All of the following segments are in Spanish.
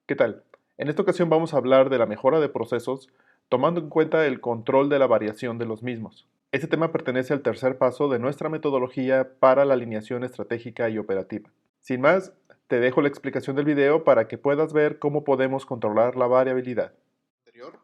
¿Qué tal? En esta ocasión vamos a hablar de la mejora de procesos tomando en cuenta el control de la variación de los mismos. Este tema pertenece al tercer paso de nuestra metodología para la alineación estratégica y operativa. Sin más, te dejo la explicación del video para que puedas ver cómo podemos controlar la variabilidad.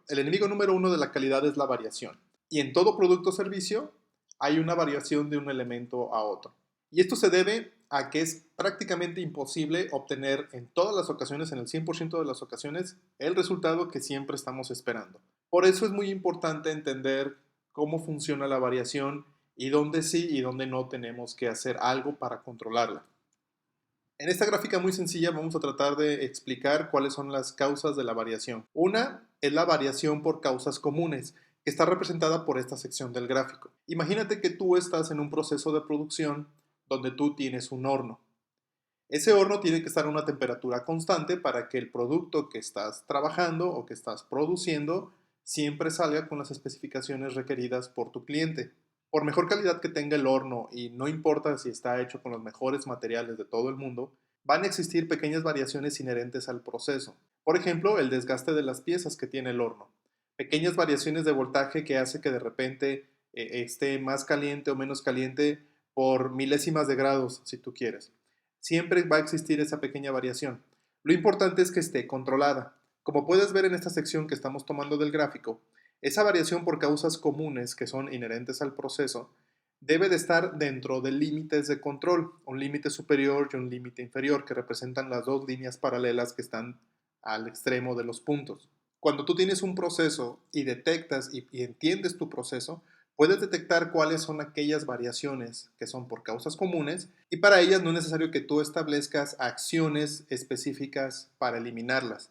El enemigo número uno de la calidad es la variación. Y en todo producto o servicio hay una variación de un elemento a otro. Y esto se debe a que es prácticamente imposible obtener en todas las ocasiones, en el 100% de las ocasiones, el resultado que siempre estamos esperando. Por eso es muy importante entender cómo funciona la variación y dónde sí y dónde no tenemos que hacer algo para controlarla. En esta gráfica muy sencilla vamos a tratar de explicar cuáles son las causas de la variación. Una es la variación por causas comunes, que está representada por esta sección del gráfico. Imagínate que tú estás en un proceso de producción donde tú tienes un horno. Ese horno tiene que estar a una temperatura constante para que el producto que estás trabajando o que estás produciendo siempre salga con las especificaciones requeridas por tu cliente. Por mejor calidad que tenga el horno y no importa si está hecho con los mejores materiales de todo el mundo, van a existir pequeñas variaciones inherentes al proceso. Por ejemplo, el desgaste de las piezas que tiene el horno. Pequeñas variaciones de voltaje que hace que de repente esté más caliente o menos caliente por milésimas de grados, si tú quieres. Siempre va a existir esa pequeña variación. Lo importante es que esté controlada. Como puedes ver en esta sección que estamos tomando del gráfico, esa variación por causas comunes que son inherentes al proceso debe de estar dentro de límites de control, un límite superior y un límite inferior que representan las dos líneas paralelas que están al extremo de los puntos. Cuando tú tienes un proceso y detectas y entiendes tu proceso, puedes detectar cuáles son aquellas variaciones que son por causas comunes y para ellas no es necesario que tú establezcas acciones específicas para eliminarlas,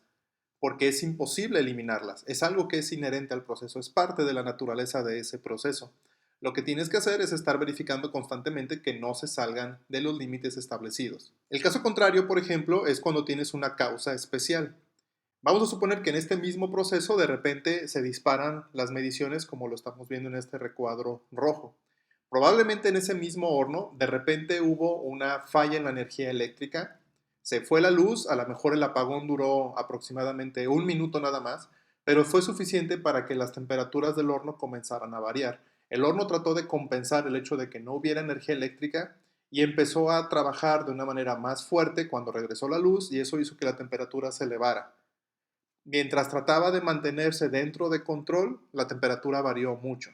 porque es imposible eliminarlas. Es algo que es inherente al proceso, es parte de la naturaleza de ese proceso. Lo que tienes que hacer es estar verificando constantemente que no se salgan de los límites establecidos. El caso contrario, por ejemplo, es cuando tienes una causa especial. Vamos a suponer que en este mismo proceso de repente se disparan las mediciones como lo estamos viendo en este recuadro rojo. Probablemente en ese mismo horno de repente hubo una falla en la energía eléctrica, se fue la luz, a lo mejor el apagón duró aproximadamente un minuto nada más, pero fue suficiente para que las temperaturas del horno comenzaran a variar. El horno trató de compensar el hecho de que no hubiera energía eléctrica y empezó a trabajar de una manera más fuerte cuando regresó la luz y eso hizo que la temperatura se elevara. Mientras trataba de mantenerse dentro de control, la temperatura varió mucho.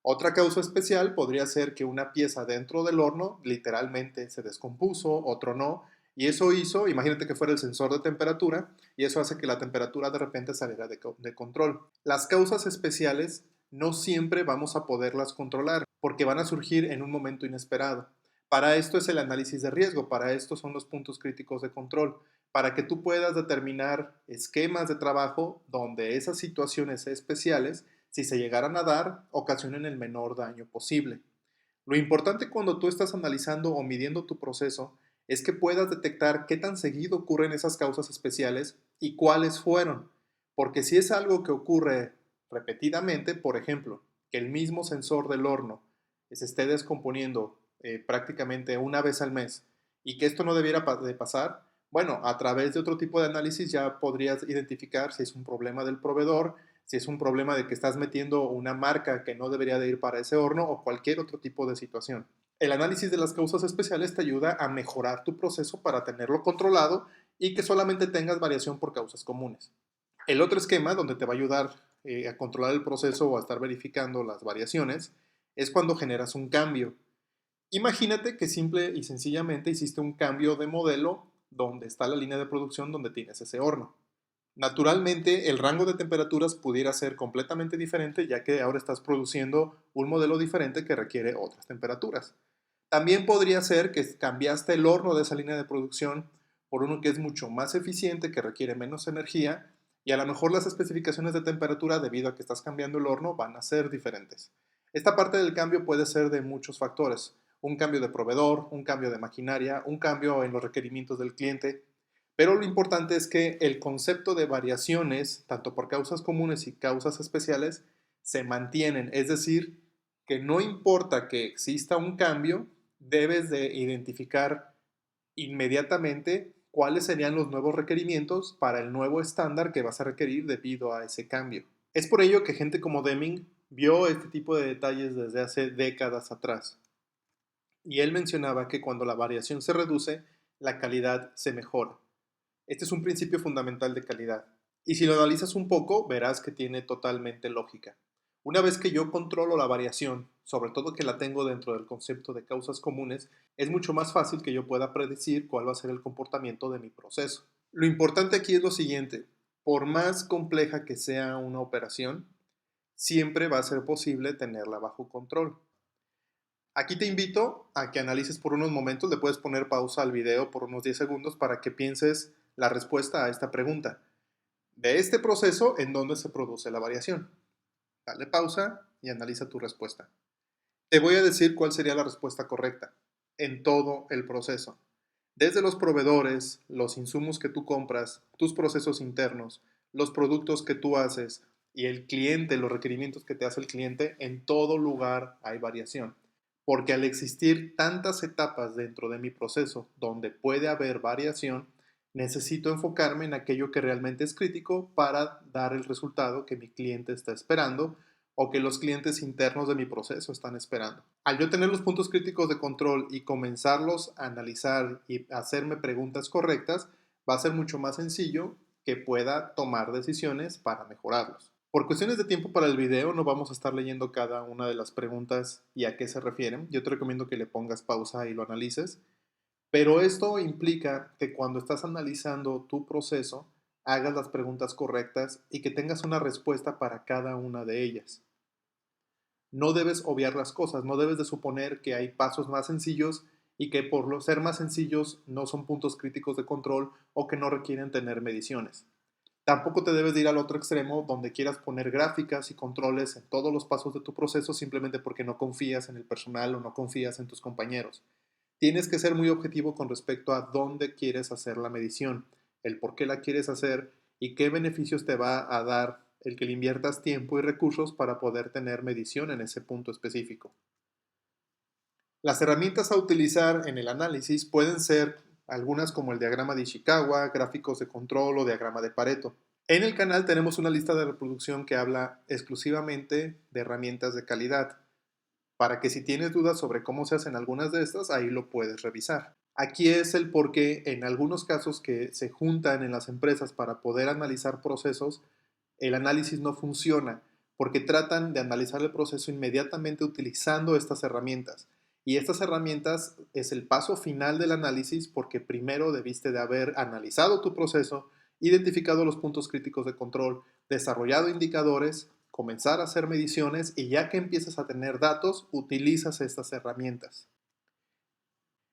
Otra causa especial podría ser que una pieza dentro del horno literalmente se descompuso, otro no, y eso hizo, imagínate que fuera el sensor de temperatura, y eso hace que la temperatura de repente saliera de control. Las causas especiales no siempre vamos a poderlas controlar, porque van a surgir en un momento inesperado. Para esto es el análisis de riesgo, para esto son los puntos críticos de control, para que tú puedas determinar esquemas de trabajo donde esas situaciones especiales, si se llegaran a dar, ocasionen el menor daño posible. Lo importante cuando tú estás analizando o midiendo tu proceso es que puedas detectar qué tan seguido ocurren esas causas especiales y cuáles fueron. Porque si es algo que ocurre repetidamente, por ejemplo, que el mismo sensor del horno se esté descomponiendo prácticamente una vez al mes y que esto no debiera de pasar, bueno, a través de otro tipo de análisis ya podrías identificar si es un problema del proveedor, si es un problema de que estás metiendo una marca que no debería de ir para ese horno o cualquier otro tipo de situación. El análisis de las causas especiales te ayuda a mejorar tu proceso para tenerlo controlado y que solamente tengas variación por causas comunes. El otro esquema donde te va a ayudar a controlar el proceso o a estar verificando las variaciones es cuando generas un cambio. Imagínate que simple y sencillamente hiciste un cambio de modelo donde está la línea de producción donde tienes ese horno. Naturalmente, el rango de temperaturas pudiera ser completamente diferente ya que ahora estás produciendo un modelo diferente que requiere otras temperaturas. También podría ser que cambiaste el horno de esa línea de producción por uno que es mucho más eficiente, que requiere menos energía y a lo mejor las especificaciones de temperatura debido a que estás cambiando el horno van a ser diferentes. Esta parte del cambio puede ser de muchos factores. Un cambio de proveedor, un cambio de maquinaria, un cambio en los requerimientos del cliente. Pero lo importante es que el concepto de variaciones, tanto por causas comunes y causas especiales, se mantienen. Es decir, que no importa que exista un cambio, debes de identificar inmediatamente cuáles serían los nuevos requerimientos para el nuevo estándar que vas a requerir debido a ese cambio. Es por ello que gente como Deming vio este tipo de detalles desde hace décadas atrás. Y él mencionaba que cuando la variación se reduce, la calidad se mejora. Este es un principio fundamental de calidad. Y si lo analizas un poco, verás que tiene totalmente lógica. Una vez que yo controlo la variación, sobre todo que la tengo dentro del concepto de causas comunes, es mucho más fácil que yo pueda predecir cuál va a ser el comportamiento de mi proceso. Lo importante aquí es lo siguiente: por más compleja que sea una operación, siempre va a ser posible tenerla bajo control. Aquí te invito a que analices por unos momentos, le puedes poner pausa al video por unos 10 segundos para que pienses la respuesta a esta pregunta. De este proceso, ¿en dónde se produce la variación? Dale pausa y analiza tu respuesta. Te voy a decir cuál sería la respuesta correcta en todo el proceso. Desde los proveedores, los insumos que tú compras, tus procesos internos, los productos que tú haces y el cliente, los requerimientos que te hace el cliente, en todo lugar hay variación. Porque al existir tantas etapas dentro de mi proceso donde puede haber variación, necesito enfocarme en aquello que realmente es crítico para dar el resultado que mi cliente está esperando o que los clientes internos de mi proceso están esperando. Al yo tener los puntos críticos de control y comenzarlos a analizar y hacerme preguntas correctas, va a ser mucho más sencillo que pueda tomar decisiones para mejorarlos. Por cuestiones de tiempo para el video no vamos a estar leyendo cada una de las preguntas y a qué se refieren. Yo te recomiendo que le pongas pausa y lo analices. Pero esto implica que cuando estás analizando tu proceso, hagas las preguntas correctas y que tengas una respuesta para cada una de ellas. No debes obviar las cosas, no debes de suponer que hay pasos más sencillos y que por ser más sencillos no son puntos críticos de control o que no requieren tener mediciones. Tampoco te debes de ir al otro extremo donde quieras poner gráficas y controles en todos los pasos de tu proceso simplemente porque no confías en el personal o no confías en tus compañeros. Tienes que ser muy objetivo con respecto a dónde quieres hacer la medición, el por qué la quieres hacer y qué beneficios te va a dar el que le inviertas tiempo y recursos para poder tener medición en ese punto específico. Las herramientas a utilizar en el análisis pueden ser algunas como el diagrama de Ishikawa, gráficos de control o diagrama de Pareto. En el canal tenemos una lista de reproducción que habla exclusivamente de herramientas de calidad, para que si tienes dudas sobre cómo se hacen algunas de estas, ahí lo puedes revisar. Aquí es el por qué en algunos casos que se juntan en las empresas para poder analizar procesos, el análisis no funciona, porque tratan de analizar el proceso inmediatamente utilizando estas herramientas. Y estas herramientas es el paso final del análisis porque primero debiste de haber analizado tu proceso, identificado los puntos críticos de control, desarrollado indicadores, comenzar a hacer mediciones y ya que empiezas a tener datos, utilizas estas herramientas.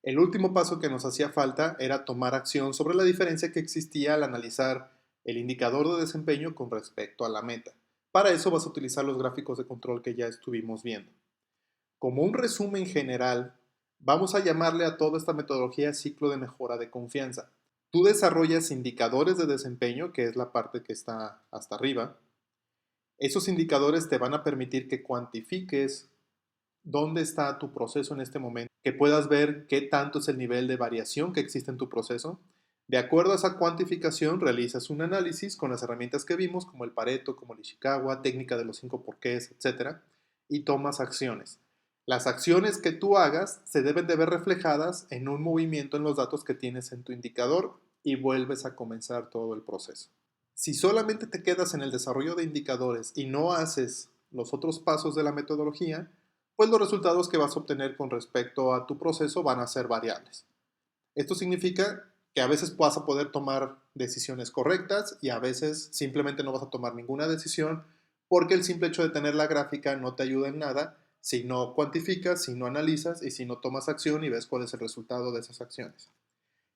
El último paso que nos hacía falta era tomar acción sobre la diferencia que existía al analizar el indicador de desempeño con respecto a la meta. Para eso vas a utilizar los gráficos de control que ya estuvimos viendo. Como un resumen general, vamos a llamarle a toda esta metodología ciclo de mejora de confianza. Tú desarrollas indicadores de desempeño, que es la parte que está hasta arriba. Esos indicadores te van a permitir que cuantifiques dónde está tu proceso en este momento, que puedas ver qué tanto es el nivel de variación que existe en tu proceso. De acuerdo a esa cuantificación, realizas un análisis con las herramientas que vimos, como el Pareto, como el Ishikawa, técnica de los 5 porqués, etc. Y tomas acciones. Las acciones que tú hagas se deben de ver reflejadas en un movimiento en los datos que tienes en tu indicador y vuelves a comenzar todo el proceso. Si solamente te quedas en el desarrollo de indicadores y no haces los otros pasos de la metodología, pues los resultados que vas a obtener con respecto a tu proceso van a ser variables. Esto significa que a veces vas a poder tomar decisiones correctas y a veces simplemente no vas a tomar ninguna decisión porque el simple hecho de tener la gráfica no te ayuda en nada si no cuantificas, si no analizas y si no tomas acción y ves cuál es el resultado de esas acciones.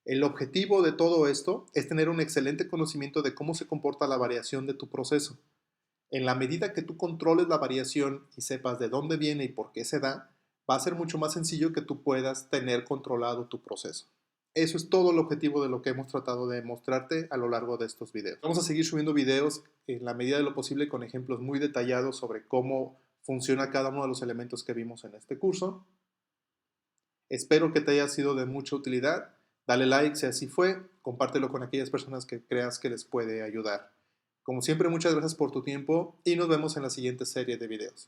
El objetivo de todo esto es tener un excelente conocimiento de cómo se comporta la variación de tu proceso. En la medida que tú controles la variación y sepas de dónde viene y por qué se da, va a ser mucho más sencillo que tú puedas tener controlado tu proceso. Eso es todo el objetivo de lo que hemos tratado de mostrarte a lo largo de estos videos. Vamos a seguir subiendo videos en la medida de lo posible con ejemplos muy detallados sobre cómo funciona cada uno de los elementos que vimos en este curso. Espero que te haya sido de mucha utilidad. Dale like si así fue, compártelo con aquellas personas que creas que les puede ayudar. Como siempre, muchas gracias por tu tiempo y nos vemos en la siguiente serie de videos.